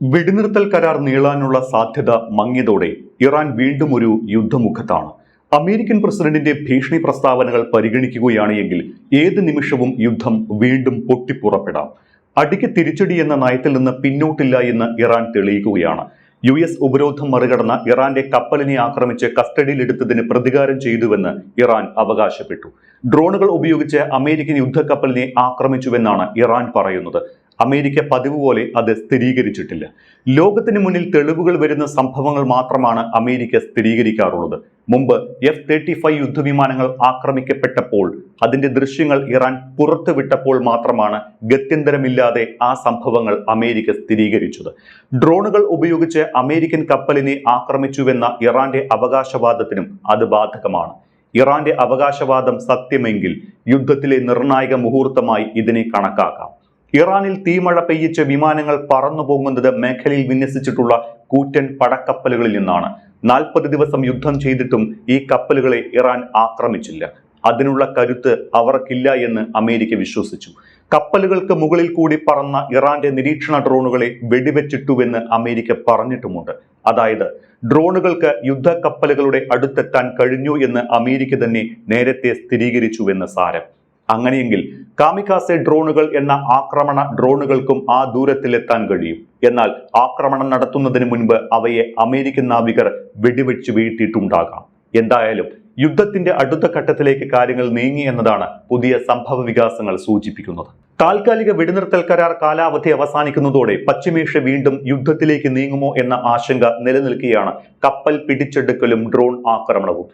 വെടിനിർത്തൽ കരാർ നീളാനുള്ള സാധ്യത മങ്ങിയതോടെ ഇറാൻ വീണ്ടും ഒരു യുദ്ധമുഖത്താണ്. അമേരിക്കൻ പ്രസിഡന്റിന്റെ ഭീഷണി പ്രസ്താവനകൾ പരിഗണിക്കുകയാണ് എങ്കിൽ ഏത് നിമിഷവും യുദ്ധം വീണ്ടും പൊട്ടിപ്പുറപ്പെടാം. അടിക്ക് തിരിച്ചടി എന്ന നയത്തിൽ നിന്ന് പിന്നോട്ടില്ല എന്ന് ഇറാൻ തെളിയിക്കുകയാണ്. US ഉപരോധം മറികടന്ന ഇറാന്റെ കപ്പലിനെ ആക്രമിച്ച് കസ്റ്റഡിയിലെടുത്തതിന് പ്രതികാരം ചെയ്തുവെന്ന് ഇറാൻ അവകാശപ്പെട്ടു. ഡ്രോണുകൾ ഉപയോഗിച്ച് അമേരിക്കൻ യുദ്ധക്കപ്പലിനെ ആക്രമിച്ചുവെന്നാണ് ഇറാൻ പറയുന്നത്. അമേരിക്ക പതിവ് പോലെ അത് സ്ഥിരീകരിച്ചിട്ടില്ല. ലോകത്തിന് മുന്നിൽ തെളിവുകൾ വരുന്ന സംഭവങ്ങൾ മാത്രമാണ് അമേരിക്ക സ്ഥിരീകരിക്കാറുള്ളത്. മുമ്പ് F-35 യുദ്ധവിമാനങ്ങൾ ആക്രമിക്കപ്പെട്ടപ്പോൾ അതിന്റെ ദൃശ്യങ്ങൾ ഇറാൻ പുറത്തുവിട്ടപ്പോൾ മാത്രമാണ് ഗത്യന്തരമില്ലാതെ ആ സംഭവങ്ങൾ അമേരിക്ക സ്ഥിരീകരിച്ചത്. ഡ്രോണുകൾ ഉപയോഗിച്ച് അമേരിക്കൻ കപ്പലിനെ ആക്രമിച്ചുവെന്ന ഇറാന്റെ അവകാശവാദത്തിനും അത് ബാധകമാണ്. ഇറാന്റെ അവകാശവാദം സത്യമെങ്കിൽ യുദ്ധത്തിലെ നിർണായക മുഹൂർത്തമായി ഇതിനെ കണക്കാക്കാം. ഇറാനിൽ തീമഴ പെയ്യിച്ച വിമാനങ്ങൾ പറന്നു പോകുന്നത് മേഖലയിൽ വിന്യസിച്ചിട്ടുള്ള കൂറ്റൻ പടക്കപ്പലുകളിൽ നിന്നാണ്. 40 ദിവസം യുദ്ധം ചെയ്തിട്ടും ഈ കപ്പലുകളെ ഇറാൻ ആക്രമിച്ചില്ല. അതിനുള്ള കരുത്ത് അവർക്കില്ല എന്ന് അമേരിക്ക വിശ്വസിച്ചു. കപ്പലുകൾക്ക് മുകളിൽ കൂടി പറന്ന ഇറാന്റെ നിരീക്ഷണ ഡ്രോണുകളെ വെടിവെച്ചിട്ടുവെന്ന് അമേരിക്ക പറഞ്ഞിട്ടുമുണ്ട്. അതായത് ഡ്രോണുകൾക്ക് യുദ്ധക്കപ്പലുകളുടെ അടുത്തെത്താൻ കഴിഞ്ഞു എന്ന് അമേരിക്ക തന്നെ നേരത്തെ സ്ഥിരീകരിച്ചുവെന്ന് സാരം. അങ്ങനെയെങ്കിൽ കാമിക്കാസെ ഡ്രോണുകൾ എന്ന ആക്രമണ ഡ്രോണുകൾക്കും ആ ദൂരത്തിലെത്താൻ കഴിയും. എന്നാൽ ആക്രമണം നടത്തുന്നതിന് മുൻപ് അവയെ അമേരിക്കൻ നാവികർ വെടിവെച്ച് വീഴ്ത്തിയിട്ടുണ്ടാകാം. എന്തായാലും യുദ്ധത്തിന്റെ അടുത്ത ഘട്ടത്തിലേക്ക് കാര്യങ്ങൾ നീങ്ങി എന്നതാണ് പുതിയ സംഭവ വികാസങ്ങൾ സൂചിപ്പിക്കുന്നത്. താൽക്കാലിക വെടിനിർത്തൽ കരാർ കാലാവധി അവസാനിക്കുന്നതോടെ പശ്ചിമേഷ്യ വീണ്ടും യുദ്ധത്തിലേക്ക് നീങ്ങുമോ എന്ന ആശങ്ക നിലനിൽക്കുകയാണ്. കപ്പൽ പിടിച്ചെടുക്കലും ഡ്രോൺ ആക്രമണവും.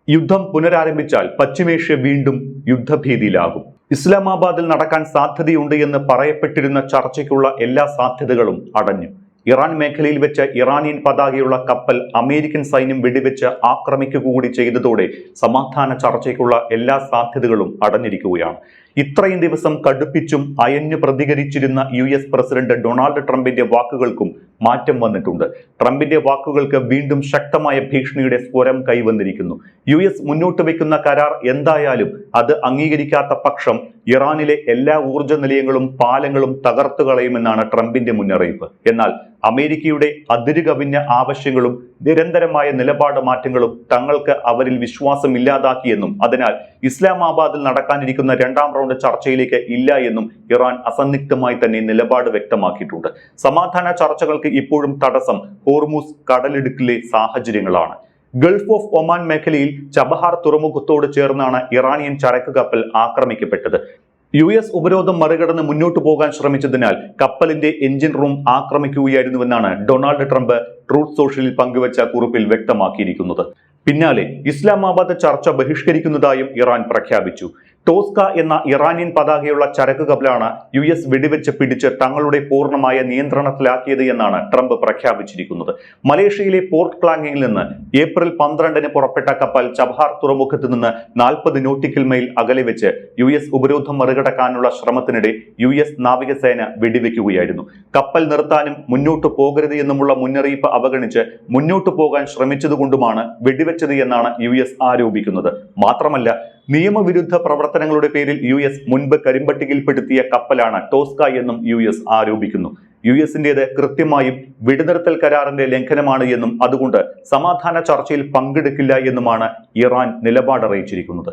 യുദ്ധം പുനരാരംഭിച്ചാൽ പശ്ചിമേഷ്യ വീണ്ടും യുദ്ധഭീതിയിലാകും. ഇസ്ലാമാബാദിൽ നടക്കാൻ സാധ്യതയുണ്ട് എന്ന് പറയപ്പെട്ടിരുന്ന ചർച്ചയ്ക്കുള്ള എല്ലാ സാധ്യതകളും അടഞ്ഞു. ഇറാൻ മേഖലയിൽ വെച്ച് ഇറാനിയൻ പതാകയുള്ള കപ്പൽ അമേരിക്കൻ സൈന്യം വെടിവെച്ച് ആക്രമിക്കുക കൂടി ചെയ്തതോടെ സമാധാന ചർച്ചയ്ക്കുള്ള എല്ലാ സാധ്യതകളും അടഞ്ഞിരിക്കുകയാണ്. ഇത്രയും ദിവസം കടുപ്പിച്ചും അയഞ്ഞു പ്രതികരിച്ചിരുന്ന US പ്രസിഡന്റ് ഡൊണാൾഡ് ട്രംപിന്റെ വാക്കുകൾക്കും മാറ്റം വന്നിട്ടുണ്ട്. ട്രംപിന്റെ വാക്കുകൾക്ക് വീണ്ടും ശക്തമായ ഭീഷണിയുടെ സ്വരം കൈവന്നിരിക്കുന്നു. US മുന്നോട്ട് വയ്ക്കുന്ന കരാർ എന്തായാലും അത് അംഗീകരിക്കാത്ത പക്ഷം ഇറാനിലെ എല്ലാ ഊർജ്ജ നിലയങ്ങളും പാലങ്ങളും തകർത്തു കളയുമെന്നാണ് ട്രംപിന്റെ മുന്നറിയിപ്പ്. എന്നാൽ അമേരിക്കയുടെ അതിരുകവിഞ്ഞ ആവശ്യങ്ങളും നിരന്തരമായ നിലപാട് മാറ്റങ്ങളും തങ്ങൾക്ക് അവരിൽ വിശ്വാസമില്ലാതാക്കിയെന്നും അതിനാൽ ഇസ്ലാമാബാദിൽ നടക്കാനിരിക്കുന്ന രണ്ടാം റൗണ്ട് ചർച്ചയിലേക്ക് ഇല്ല എന്നും ഇറാൻ അസന്നിഗ്ധമായി തന്നെ നിലപാട് വ്യക്തമാക്കിയിട്ടുണ്ട്. സമാധാന ചർച്ചകൾക്ക് ഇപ്പോഴും തടസ്സം ഹോർമുസ് കടലിടുക്കിലെ സാഹചര്യങ്ങളാണ്. ഗൾഫ് ഓഫ് ഒമാൻ മേഖലയിൽ ചബഹാർ തുറമുഖത്തോട് ചേർന്നാണ് ഇറാനിയൻ ചരക്ക് കപ്പൽ ആക്രമിക്കപ്പെട്ടത്. US ഉപരോധം മറികടന്ന് മുന്നോട്ടു പോകാൻ ശ്രമിച്ചതിനാൽ കപ്പലിന്റെ എഞ്ചിൻ റൂം ആക്രമിക്കുകയായിരുന്നുവെന്നാണ് ഡൊണാൾഡ് ട്രംപ് ട്രൂത്ത് സോഷ്യലിൽ പങ്കുവച്ച കുറിപ്പിൽ വ്യക്തമാക്കിയിരിക്കുന്നത്. പിന്നാലെ ഇസ്ലാമാബാദ് ചർച്ച ബഹിഷ്കരിക്കുന്നതായും ഇറാൻ പ്രഖ്യാപിച്ചു. ടോസ്ക എന്ന ഇറാനിയൻ പതാകയുള്ള ചരക്ക് കപ്പലാണ് US വെടിവെച്ച് പിടിച്ച് തങ്ങളുടെ പൂർണ്ണമായ നിയന്ത്രണത്തിലാക്കിയത് എന്നാണ് ട്രംപ് പ്രഖ്യാപിച്ചിരിക്കുന്നത്. മലേഷ്യയിലെ പോർട്ട് ക്ലാങ്ങിൽ നിന്ന് ഏപ്രിൽ 12-ന് പുറപ്പെട്ട കപ്പൽ ചബഹാർ തുറമുഖത്ത് നിന്ന് 40 നോട്ടിക്കൽ മൈൽ അകലെ വെച്ച് US ഉപരോധം മറികടക്കാനുള്ള ശ്രമത്തിനിടെ US നാവികസേന വെടിവെക്കുകയായിരുന്നു. കപ്പൽ നിർത്താനും മുന്നോട്ടു പോകരുത് എന്നുമുള്ള മുന്നറിയിപ്പ് അവഗണിച്ച് മുന്നോട്ടു പോകാൻ ശ്രമിച്ചതുകൊണ്ടുമാണ് വെടിവെച്ചത് എന്നാണ് US ആരോപിക്കുന്നത്. മാത്രമല്ല നിയമവിരുദ്ധ പ്രവർത്തനങ്ങളുടെ പേരിൽ US മുൻപ് കരിമ്പട്ടികയിൽപ്പെടുത്തിയ കപ്പലാണ് ടോസ്ക എന്നും US ആരോപിക്കുന്നു. US-ന്റേത് കൃത്യമായും വെടിനിർത്തൽ കരാറിന്റെ ലംഘനമാണ് എന്നും അതുകൊണ്ട് സമാധാന ചർച്ചയിൽ പങ്കെടുക്കില്ല എന്നുമാണ് ഇറാൻ നിലപാടറിയിച്ചിരിക്കുന്നത്.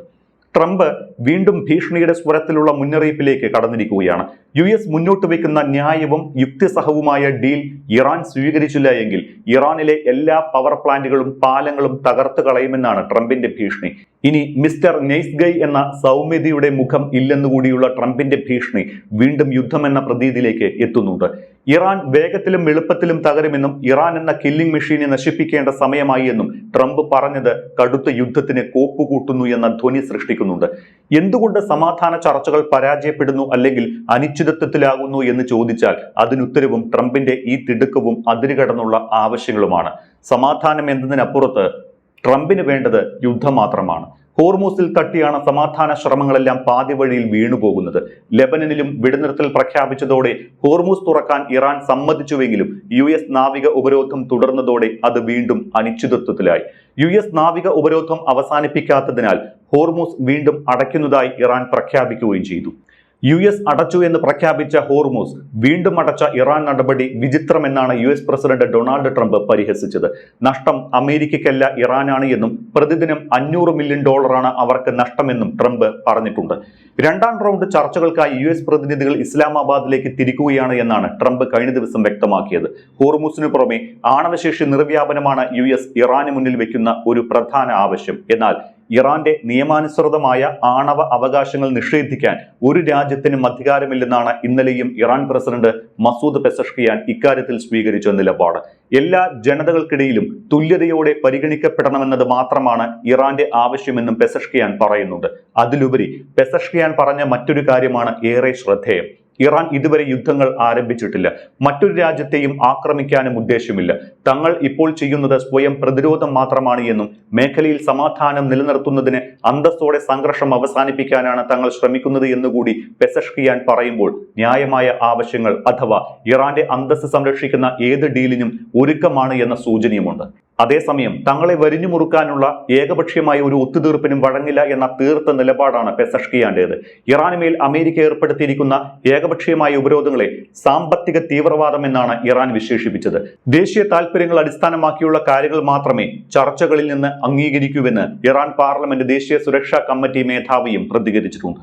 ട്രംപ് വീണ്ടും ഭീഷണിയുടെ സ്വരത്തിലുള്ള മുന്നറിയിപ്പിലേക്ക് കടന്നിരിക്കുകയാണ്. US മുന്നോട്ട് വയ്ക്കുന്ന ന്യായവും യുക്തിസഹവുമായ ഡീൽ ഇറാൻ സ്വീകരിച്ചില്ല എങ്കിൽ ഇറാനിലെ എല്ലാ പവർ പ്ലാന്റുകളും പാലങ്ങളും തകർത്ത് കളയുമെന്നാണ് ട്രംപിന്റെ ഭീഷണി. ഇനി മിസ്റ്റർ നൈസ് ഗൈ എന്ന സൗമ്യതയുടെ മുഖം ഇല്ലെന്നുകൂടിയുള്ള ട്രംപിന്റെ ഭീഷണി വീണ്ടും യുദ്ധമെന്ന പ്രതീതിയിലേക്ക് എത്തുന്നുണ്ട്. ഇറാൻ വേഗത്തിലും എളുപ്പത്തിലും തകരുമെന്നും ഇറാൻ എന്ന കില്ലിംഗ് മെഷീനെ നശിപ്പിക്കേണ്ട സമയമായി എന്നും ട്രംപ് പറഞ്ഞത് കടുത്ത യുദ്ധത്തിന് കോപ്പുകൂട്ടുന്നു എന്ന ധ്വനി സൃഷ്ടിക്കുന്നുണ്ട്. എന്തുകൊണ്ട് സമാധാന ചർച്ചകൾ പരാജയപ്പെടുന്നു അല്ലെങ്കിൽ അനിശ്ചിതത്വത്തിലാകുന്നു എന്ന് ചോദിച്ചാൽ അതിനുത്തരവും ട്രംപിന്റെ ഈ തിടുക്കവും അതിരുകടന്നുള്ള ആവശ്യങ്ങളുമാണ്. സമാധാനം എന്നതിനപ്പുറത്ത് ട്രംപിന് വേണ്ടത് യുദ്ധം മാത്രമാണ്. ഹോർമൂസിൽ തട്ടിയാണ് സമാധാന ശ്രമങ്ങളെല്ലാം പാതി വഴിയിൽ വീണുപോകുന്നത്. ലെബനനിലും വെടിനിർത്തൽ പ്രഖ്യാപിച്ചതോടെ ഹോർമൂസ് തുറക്കാൻ ഇറാൻ സമ്മതിച്ചുവെങ്കിലും US നാവിക ഉപരോധം തുടർന്നതോടെ അത് വീണ്ടും അനിശ്ചിതത്വത്തിലായി. US നാവിക ഉപരോധം അവസാനിപ്പിക്കാത്തതിനാൽ ഹോർമൂസ് വീണ്ടും അടയ്ക്കുന്നതായി ഇറാൻ പ്രഖ്യാപിക്കുകയും ചെയ്തു. US അടച്ചു എന്ന് പ്രഖ്യാപിച്ച ഹോർമൂസ് വീണ്ടും അടച്ച ഇറാൻ നടപടി വിചിത്രമെന്നാണ് US പ്രസിഡന്റ് ഡൊണാൾഡ് ട്രംപ് പരിഹസിച്ചത്. നഷ്ടം അമേരിക്കയ്ക്കല്ല ഇറാനാണ് എന്നും പ്രതിദിനം $500 മില്യൺ അവർക്ക് നഷ്ടമെന്നും ട്രംപ് പറഞ്ഞിട്ടുണ്ട്. രണ്ടാം റൗണ്ട് ചർച്ചകൾക്കായി US പ്രതിനിധികൾ ഇസ്ലാമാബാദിലേക്ക് തിരിക്കുകയാണ് എന്നാണ് ട്രംപ് കഴിഞ്ഞ ദിവസം വ്യക്തമാക്കിയത്. ഹോർമൂസിനു പുറമെ ആണവശേഷി നിർവ്യാപനമാണ് US ഇറാന് മുന്നിൽ വെക്കുന്ന ഒരു പ്രധാന ആവശ്യം. എന്നാൽ ഇറാന്റെ നിയമാനുസൃതമായ ആണവ അവകാശങ്ങൾ നിഷേധിക്കാൻ ഒരു രാജ്യത്തിനും അധികാരമില്ലെന്നാണ് ഇന്നലെയും ഇറാൻ പ്രസിഡന്റ് മസൂദ് പെസഷ്കിയാൻ ഇക്കാര്യത്തിൽ സ്വീകരിച്ച നിലപാട്. എല്ലാ ജനതകൾക്കിടയിലും തുല്യതയോടെ പരിഗണിക്കപ്പെടണമെന്നത് മാത്രമാണ് ഇറാന്റെ ആവശ്യമെന്നും പെസഷ്കിയാൻ പറയുന്നുണ്ട്. അതിലുപരി പെസഷ്കിയാൻ പറഞ്ഞ മറ്റൊരു കാര്യമാണ് ഏറെ ശ്രദ്ധേയം. ഇറാൻ ഇതുവരെ യുദ്ധങ്ങൾ ആരംഭിച്ചിട്ടില്ല, മറ്റൊരു രാജ്യത്തെയും ആക്രമിക്കാനും ഉദ്ദേശമില്ല. തങ്ങൾ ഇപ്പോൾ ചെയ്യുന്നത് സ്വയം പ്രതിരോധം മാത്രമാണ് എന്നും മേഖലയിൽ സമാധാനം നിലനിർത്തുന്നതിന് അന്തസ്സോടെ സംഘർഷം അവസാനിപ്പിക്കാനാണ് തങ്ങൾ ശ്രമിക്കുന്നത് എന്നുകൂടി പെസഷ്കിയാൻ പറയുമ്പോൾ ന്യായമായ ആവശ്യങ്ങൾ അഥവാ ഇറാന്റെ അന്തസ്സ് സംരക്ഷിക്കുന്ന ഏത് ഡീലിനും ഒരുക്കമാണ് എന്ന സൂചനയുമുണ്ട്. അതേസമയം തങ്ങളെ വരിഞ്ഞു മുറുക്കാനുള്ള ഏകപക്ഷീയമായ ഒരു ഒത്തുതീർപ്പിനും വഴങ്ങില്ല എന്ന തീർത്ത നിലപാടാണ് പെസഷ്കിയാന്റേത്. ഇറാനുമേൽ അമേരിക്ക ഏർപ്പെടുത്തിയിരിക്കുന്ന ഏകപക്ഷീയമായ ഉപരോധങ്ങളെ സാമ്പത്തിക തീവ്രവാദം എന്നാണ് ഇറാൻ വിശേഷിപ്പിച്ചത്. ദേശീയ താൽപര്യങ്ങൾ അടിസ്ഥാനമാക്കിയുള്ള കാര്യങ്ങൾ മാത്രമേ ചർച്ചകളിൽ നിന്ന് അംഗീകരിക്കൂവെന്ന് ഇറാൻ പാർലമെന്റ് ദേശീയ സുരക്ഷാ കമ്മിറ്റി മേധാവിയും പ്രതികരിച്ചിട്ടുണ്ട്.